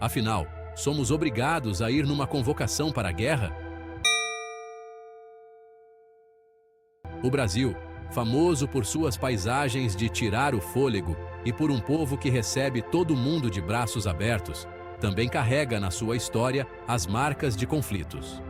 Afinal, somos obrigados a ir numa convocação para a guerra? O Brasil, famoso por suas paisagens de tirar o fôlego e por um povo que recebe todo mundo de braços abertos, também carrega na sua história as marcas de conflitos.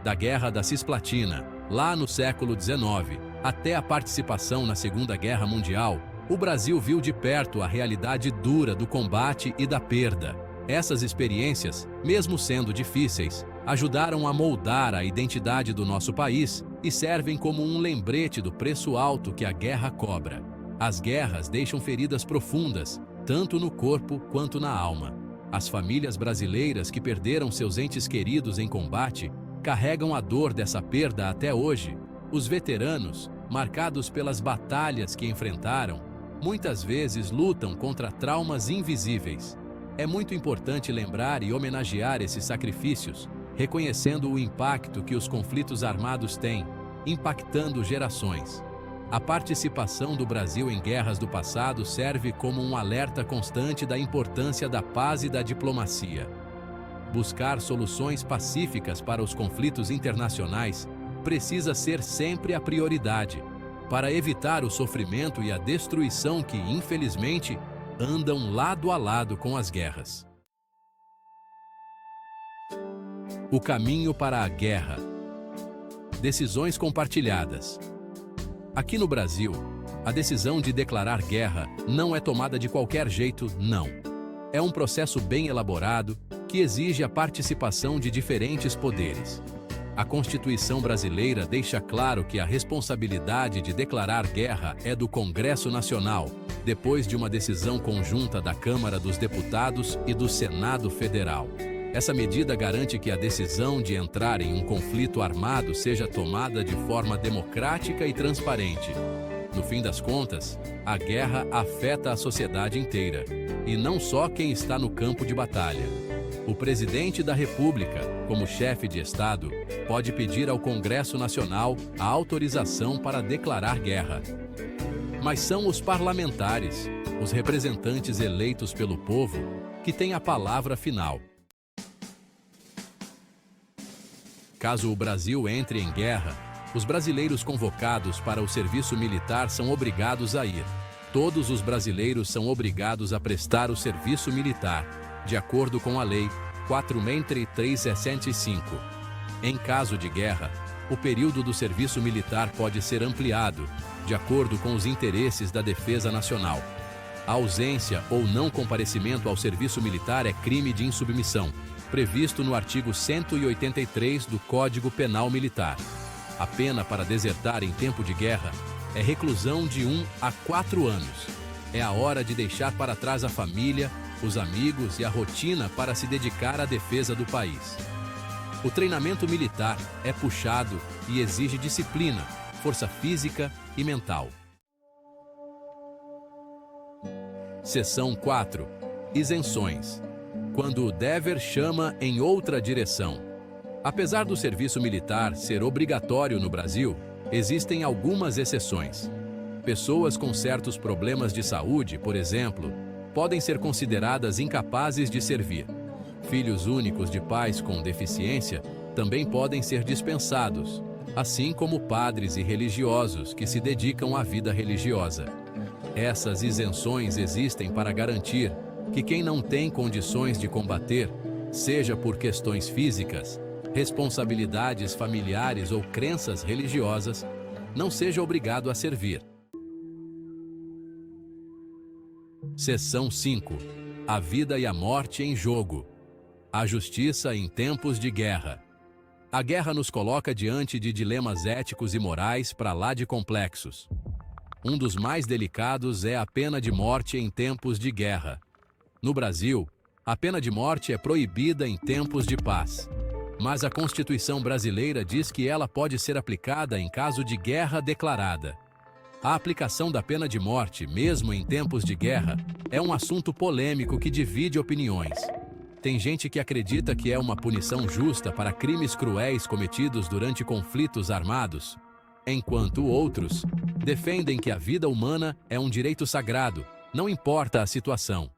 Da Guerra da Cisplatina, lá no século XIX, até a participação na Segunda Guerra Mundial, o Brasil viu de perto a realidade dura do combate e da perda. Essas experiências, mesmo sendo difíceis, ajudaram a moldar a identidade do nosso país e servem como um lembrete do preço alto que a guerra cobra. As guerras deixam feridas profundas, tanto no corpo quanto na alma. As famílias brasileiras que perderam seus entes queridos em combate carregam a dor dessa perda até hoje. Os veteranos, marcados pelas batalhas que enfrentaram, muitas vezes lutam contra traumas invisíveis. É muito importante lembrar e homenagear esses sacrifícios, reconhecendo o impacto que os conflitos armados têm, impactando gerações. A participação do Brasil em guerras do passado serve como um alerta constante da importância da paz e da diplomacia. Buscar soluções pacíficas para os conflitos internacionais precisa ser sempre a prioridade, para evitar o sofrimento e a destruição que, infelizmente, andam lado a lado com as guerras. O caminho para a guerra. Decisões compartilhadas. Aqui no Brasil, a decisão de declarar guerra não é tomada de qualquer jeito, não. É um processo bem elaborado que exige a participação de diferentes poderes. A Constituição brasileira deixa claro que a responsabilidade de declarar guerra é do Congresso Nacional, depois de uma decisão conjunta da Câmara dos Deputados e do Senado Federal. Essa medida garante que a decisão de entrar em um conflito armado seja tomada de forma democrática e transparente. No fim das contas, a guerra afeta a sociedade inteira, e não só quem está no campo de batalha. O presidente da República, como chefe de Estado, pode pedir ao Congresso Nacional a autorização para declarar guerra. Mas são os parlamentares, os representantes eleitos pelo povo, que têm a palavra final. Caso o Brasil entre em guerra, os brasileiros convocados para o serviço militar são obrigados a ir. Todos os brasileiros são obrigados a prestar o serviço militar, de acordo com a Lei 4.365. Em caso de guerra, o período do serviço militar pode ser ampliado, de acordo com os interesses da defesa nacional. A ausência ou não comparecimento ao serviço militar é crime de insubmissão, previsto no artigo 183 do Código Penal Militar. A pena para desertar em tempo de guerra é reclusão de 1 a 4 anos. É a hora de deixar para trás a família, os amigos e a rotina para se dedicar à defesa do país. O treinamento militar é puxado e exige disciplina, força física e mental. Seção 4. Isenções. Quando o dever chama em outra direção. Apesar do serviço militar ser obrigatório no Brasil, existem algumas exceções. Pessoas com certos problemas de saúde, por exemplo, podem ser consideradas incapazes de servir. Filhos únicos de pais com deficiência também podem ser dispensados, assim como padres e religiosos que se dedicam à vida religiosa. Essas isenções existem para garantir que quem não tem condições de combater, seja por questões físicas, responsabilidades familiares ou crenças religiosas, não seja obrigado a servir. Seção 5. A vida e a morte em jogo. A justiça em tempos de guerra. A guerra nos coloca diante de dilemas éticos e morais para lá de complexos. Um dos mais delicados é a pena de morte em tempos de guerra. No Brasil, a pena de morte é proibida em tempos de paz. Mas a Constituição brasileira diz que ela pode ser aplicada em caso de guerra declarada. A aplicação da pena de morte, mesmo em tempos de guerra, é um assunto polêmico que divide opiniões. Tem gente que acredita que é uma punição justa para crimes cruéis cometidos durante conflitos armados, enquanto outros defendem que a vida humana é um direito sagrado, não importa a situação.